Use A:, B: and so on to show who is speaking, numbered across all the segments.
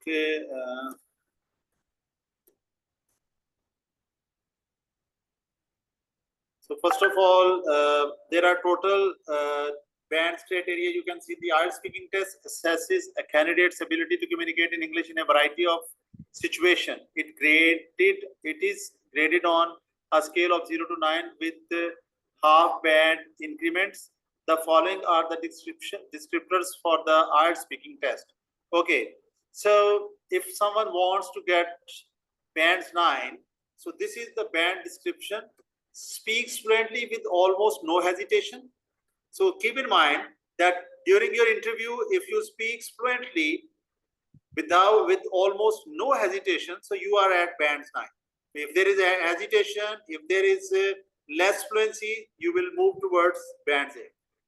A: Okay. So first of all, there are total bands criteria. You can see the IELTS speaking test assesses a candidate's ability to communicate in English in a variety of situation. It is graded on a scale of 0 to 9 with half band increments. The following are the descriptors for the IELTS speaking test. Okay, so if someone wants to get bands 9, so this is the band description. Speaks fluently with almost no hesitation. So keep in mind that during your interview, if you speak fluently with almost no hesitation, so you are at band 9. If there is a hesitation, if there is less fluency, you will move towards band 8.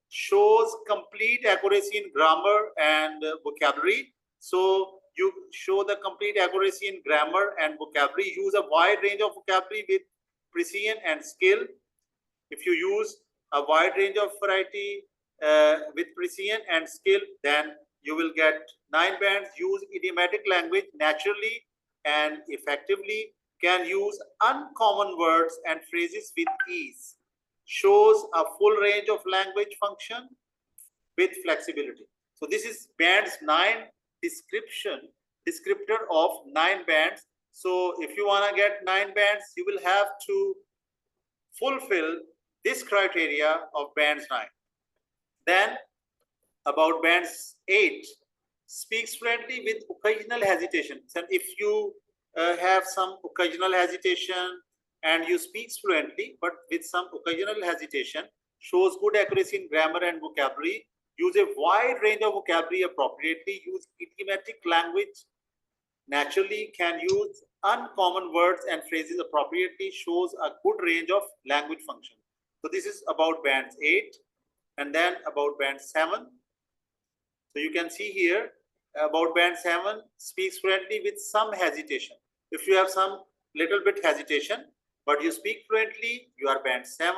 A: Shows complete accuracy in grammar and vocabulary. So you show the complete accuracy in grammar and vocabulary. Use a wide range of vocabulary with precision and skill. If you use a wide range of variety with precision and skill, then you will get 9 bands. Use idiomatic language naturally and effectively. Can use uncommon words and phrases with ease. Shows a full range of language function with flexibility. So this is bands 9 descriptor of 9 bands. So if you want to get 9 bands, you will have to fulfill this criteria of bands 9. Then about bands 8, speaks fluently with occasional hesitation. So if you have some occasional hesitation and you speak fluently but with some occasional hesitation, shows good accuracy in grammar and vocabulary. Use a wide range of vocabulary appropriately. Use idiomatic language naturally. Can use uncommon words and phrases appropriately. Shows a good range of language function. So this is about band 8. And then about band 7. So you can see here about band 7, speaks fluently with some hesitation. If you have some little bit hesitation, but you speak fluently, you are band 7.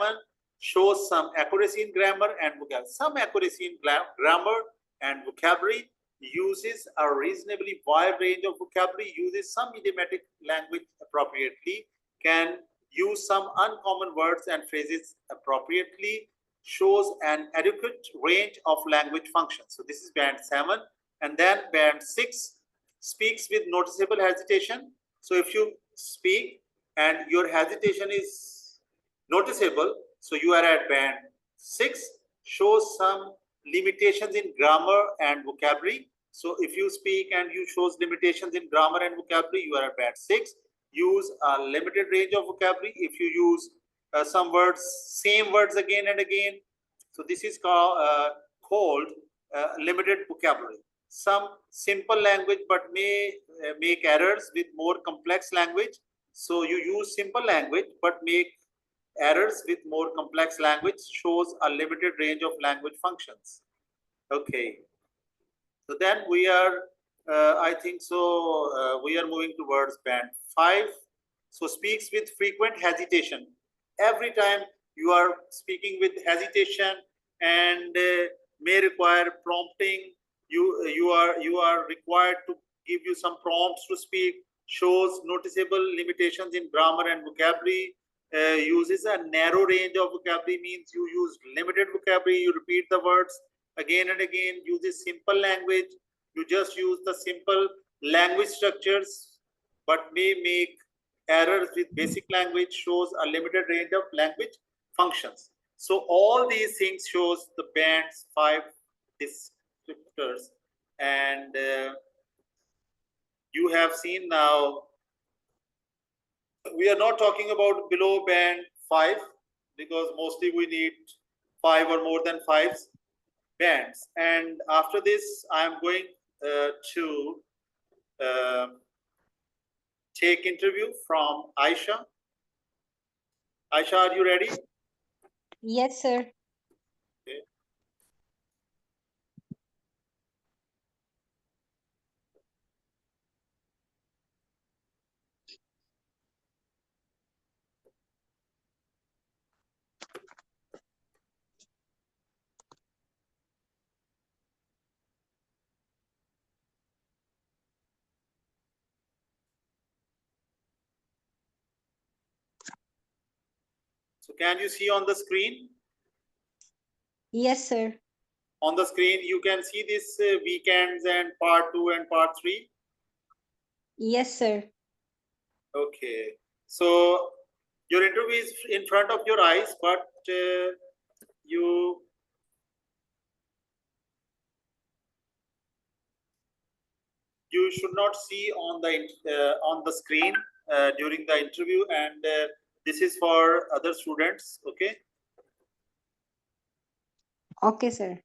A: Shows some accuracy in grammar and vocabulary. Some accuracy in grammar and vocabulary. Uses a reasonably wide range of vocabulary. Uses some idiomatic language appropriately. Can use some uncommon words and phrases appropriately. Shows an adequate range of language functions. So this is band 7. And then band 6, speaks with noticeable hesitation. So if you speak and your hesitation is noticeable, so you are at band 6. Shows some limitations in grammar and vocabulary. So if you speak and you shows limitations in grammar and vocabulary, you are at band 6. Use a limited range of vocabulary. If you use some words, same words again and again, so this is called limited vocabulary. Some simple language but may make errors with more complex language. So you use simple language but make errors with more complex language. Shows a limited range of language functions. Okay. So then we are, I think so, we are moving towards band 5. So speaks with frequent hesitation. Every time you are speaking with hesitation and may require prompting, you are required to give you some prompts to speak. Shows noticeable limitations in grammar and vocabulary. Uses a narrow range of vocabulary, means you use limited vocabulary. You repeat the words again and again. Uses simple language. You just use the simple language structures but may make errors with basic language. Shows a limited range of language functions. So all these things shows the band's 5 descriptors. And you have seen now, we are not talking about below band 5 because mostly we need 5 or more than 5 bands. And after this, I am going to take interview from Aisha. Aisha, are you ready?
B: Yes, sir.
A: Okay. So can you see on the screen?
B: Yes, sir.
A: On the screen, you can see this weekends and part 2 and part 3.
B: Yes, sir.
A: Okay. So your interview is in front of your eyes, but you you should not see on the screen during the interview, and this is for other students. Okay.
B: Okay, sir.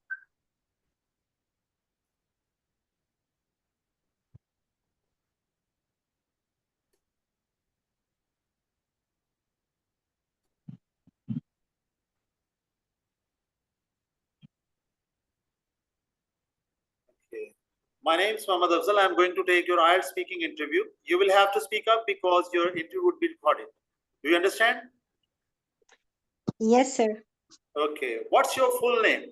A: Okay. My name is Mohammad Afzal. I'm going to take your IELTS speaking interview. You will have to speak up because your interview would be recorded. Do you understand?
B: Yes, sir.
A: Okay. What's your full name?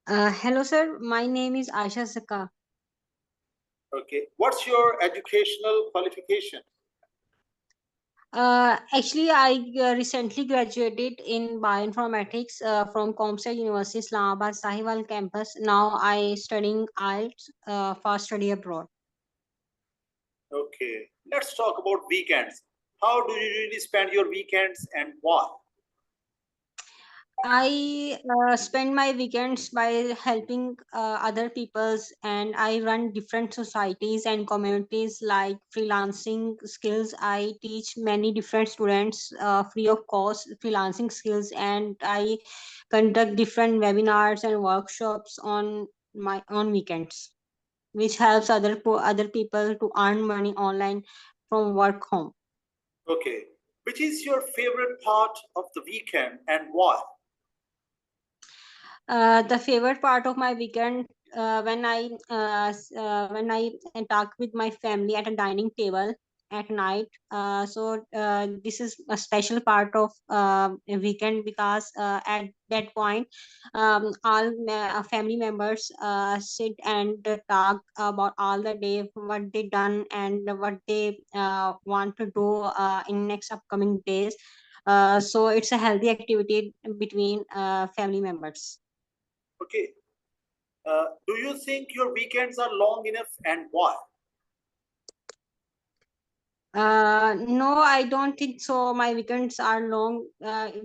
B: Hello, sir. My name is Aisha Zaka.
A: Okay. What's your educational qualification?
B: Actually, I recently graduated in bioinformatics from Comstate University, Islamabad, Sahiwal campus. Now I studying IELTS for study abroad.
A: Okay. Let's talk about weekends. How do you usually spend your weekends and why?
B: I spend my weekends by helping other peoples, and I run different societies and communities like freelancing skills. I teach many different students free of cost freelancing skills, and I conduct different webinars and workshops on weekends, which helps other people to earn money online from work home.
A: Okay. Which is your favorite part of the weekend and why?
B: The favorite part of my weekend when I talk with my family at a dining table at night. This is a special part of a weekend because at that point, family members sit and talk about all the day, what they done and what they want to do in next upcoming days. So it's a healthy activity between family members.
A: Okay. Do you think your weekends are long enough and why?
B: No, I don't think so. My weekends are long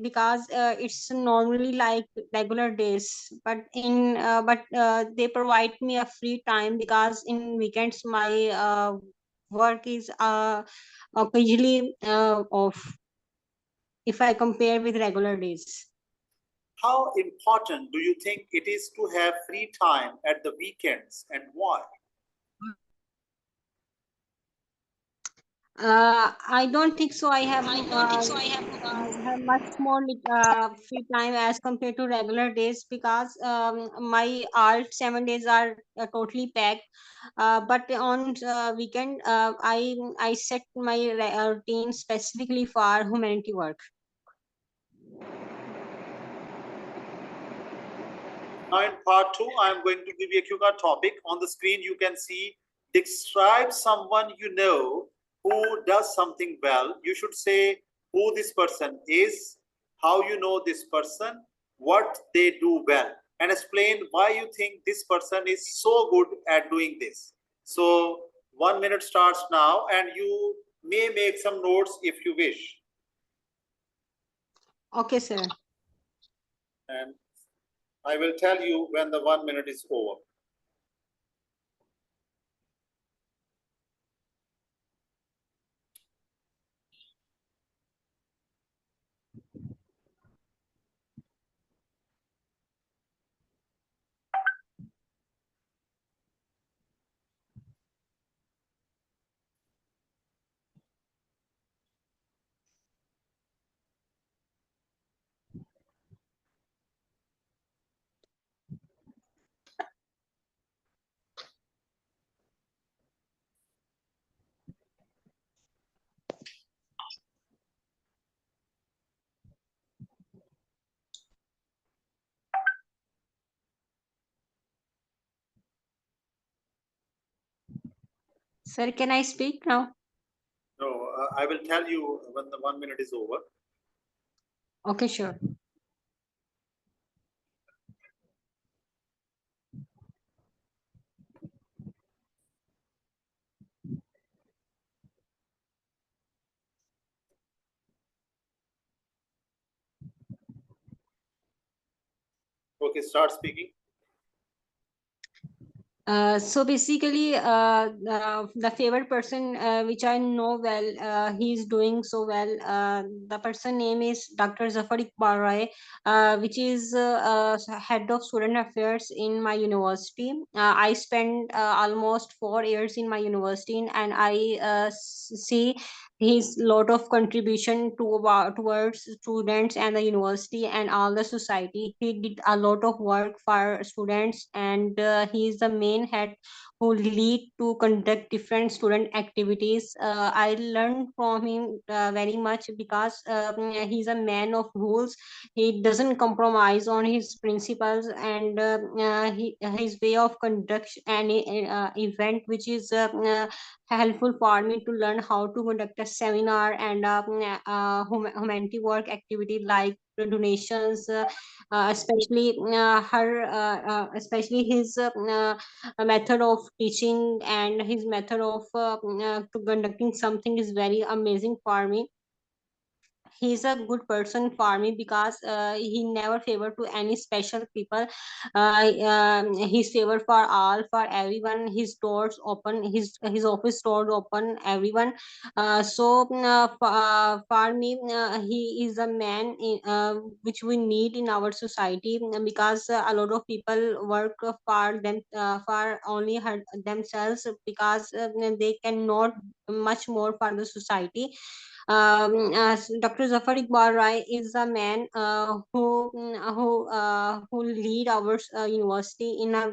B: because it's normally like regular days. But they provide me a free time because in weekends my work is occasionally off if I compare with regular days.
A: How important do you think it is to have free time at the weekends and why?
B: I don't think so. I have much more free time as compared to regular days because my alt 7 days are totally packed. But on weekend, I set my routine specifically for humanity work.
A: Now, in part 2, I am going to give you a QCard topic. On the screen, you can see describe someone you know who does something well. You should say who this person is, how you know this person, what they do well, and explain why you think this person is so good at doing this. So, 1 minute starts now, and you may make some notes if you wish.
B: Okay, sir.
A: And I will tell you when the 1 minute is over.
B: Sir, can I speak now?
A: No, I will tell you when the 1 minute is over.
B: Okay, sure.
A: Okay, start speaking.
B: So basically, the favorite person which I know well, he's doing so well. The person name is Dr. Zafar Iqbal Roy, which is head of student affairs in my university. I spent almost 4 years in my university, and I see his lot of contribution towards students and the university and all the society. He did a lot of work for students, and he is the main head who lead to conduct different student activities. I learned from him very much because he's a man of rules. He doesn't compromise on his principles, and his way of conduct any event which is helpful for me to learn how to conduct a seminar and humanity work activity like donations, especially especially his method of teaching and his method of to conducting something is very amazing for me. He's a good person for me because he never favor to any special people. He's favor for all, for everyone. His doors open, his office doors open everyone. For me, he is a man which we need in our society, because a lot of people work for them, for only themselves, because they cannot much more for the society. Dr. Zafar Iqbal Rai is a man who lead our university in a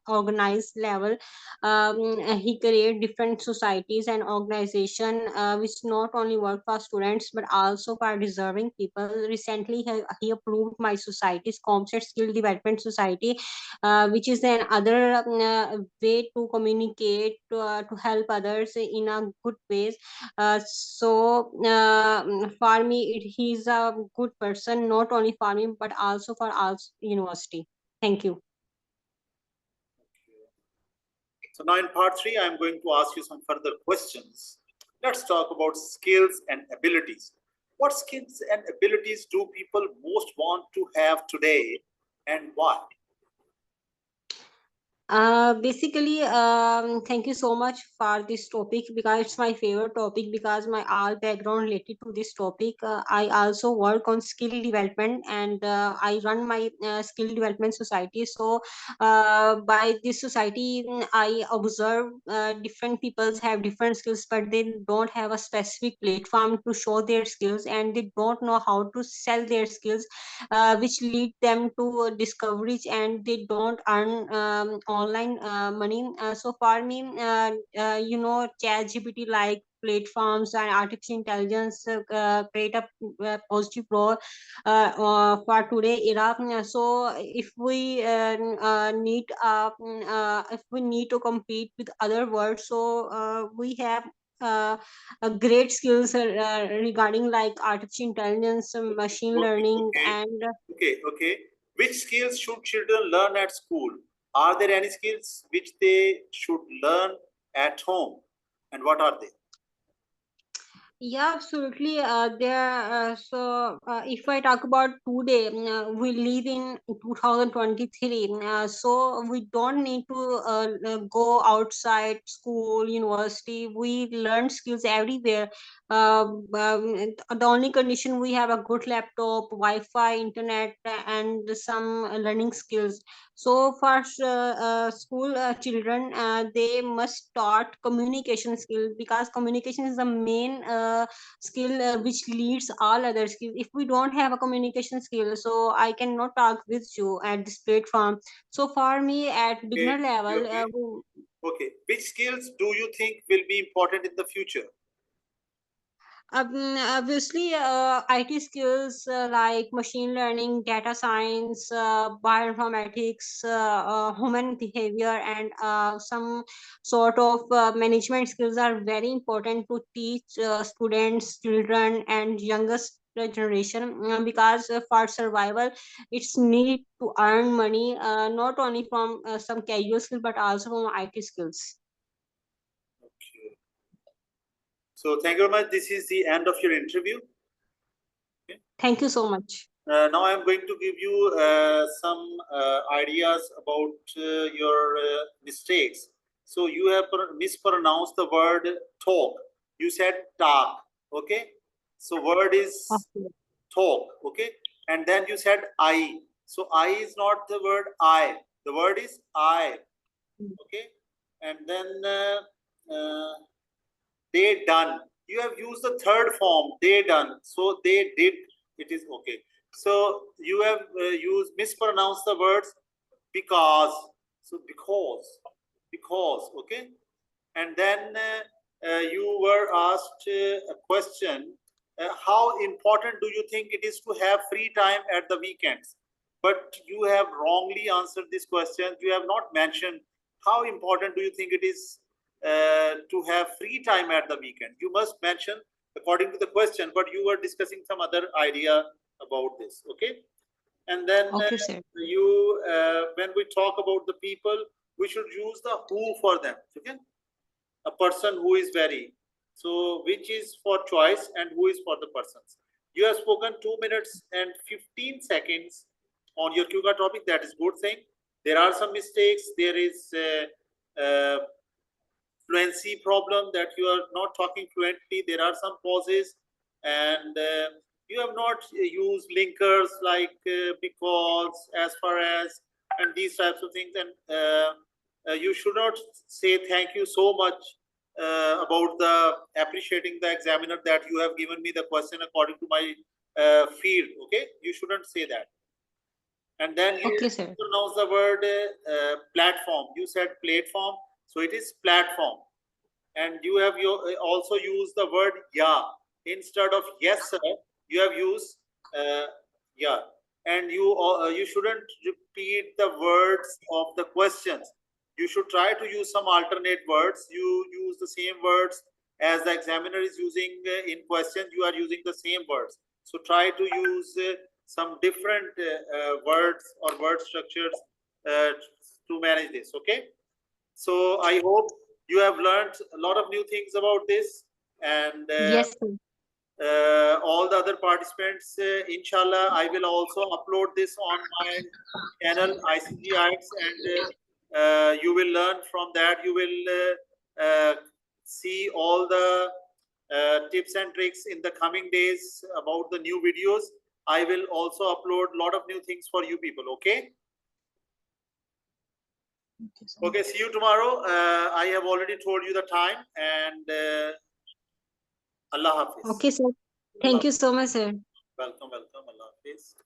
B: organized level. He create different societies and organization which not only work for students but also for deserving people. Recently, he approved my society's Comsat Skill Development Society, which is an other way to communicate to help others in a good ways. For me, he's a good person, not only for me but also for our university. Thank you.
A: So now in part three, I'm going to ask you some further questions. Let's talk about skills and abilities. What skills and abilities do people most want to have today, and why?
B: Basically, thank you so much for this topic because it's my favorite topic, because my all background related to this topic. I also work on skill development, and I run my skill development society. So by this society, I observe different peoples have different skills, but they don't have a specific platform to show their skills, and they don't know how to sell their skills, which lead them to discoveries, and they don't earn online money. So for me, chat gpt like platforms and artificial intelligence create a positive role for today era. So if we need to compete with other worlds, so we have uh, great skills regarding like artificial intelligence, machine
A: Okay,
B: learning,
A: okay,
B: and
A: okay. Which skills should children learn at school? Are there any skills which they should learn at home, and what are they?
B: yeah, absolutely. If I talk about today, we live in 2023. So we don't need to go outside school, university. We learn skills everywhere. The only condition we have a good laptop, Wi-Fi, internet, and some learning skills. So for school children, they must start communication skill, because communication is the main skill which leads all other skills. If we don't have a communication skill, so I cannot talk with you at this platform. So for me, at
A: Okay,
B: beginner level,
A: okay. Okay. Which skills do you think will be important in the future?
B: Obviously, IT skills like machine learning, data science, bioinformatics, human behavior, and some sort of management skills are very important to teach students, children, and youngest generation, because for survival it's need to earn money, not only from some casual skill but also from IT skills.
A: Okay. So thank you very much. This is the end of your interview. Okay.
B: Thank you so much.
A: Now I'm going to give you some ideas about your mistakes. So you have mispronounced the word talk. You said talk. Okay. So word is
B: Okay.
A: talk. Okay. And then you said I. So I is not the word I. The word is I. Okay. And then they done. You have used the third form, they done. So they did. It is okay. So you have mispronounced the words because. So because. Okay. And then you were asked a question: how important do you think it is to have free time at the weekends? But you have wrongly answered this question. You have not mentioned how important do you think it is to have free time at the weekend. You must mention according to the question, but you were discussing some other idea about this. Okay. And then
B: Okay, sir.
A: when we talk about the people, we should use the who for them. Okay. A person who is very. So which is for choice and who is for the persons. You have spoken 2 minutes and 15 seconds on your QGA topic. That is good thing. There are some mistakes. There is fluency problem that you are not talking fluently. There are some pauses, and you have not used linkers like because, as far as, and these types of things. And you should not say thank you so much about the appreciating the examiner that you have given me the question according to my field. Okay, you shouldn't say that. And then you
B: Okay, sir.
A: pronounce the word platform. You said platform, so it is platform. And you have also used the word yeah instead of yes sir. You have used yeah. And you shouldn't repeat the words of the questions. You should try to use some alternate words. You use the same words as the examiner is using in question. You are using the same words. So try to use some different words or word structures to manage this. Okay. So I hope you have learned a lot of new things about this, and
B: Yes, sir.
A: all the other participants, inshallah, I will also upload this on my channel ICG Ielts, and you will learn from that. You will see all the tips and tricks in the coming days about the new videos. I will also upload a lot of new things for you people. Okay. Okay, see you tomorrow. I have already told you the time, and Allah Hafiz.
B: Okay, sir.
A: Allah.
B: Thank you so much, sir.
A: Welcome, welcome. Allah Hafiz.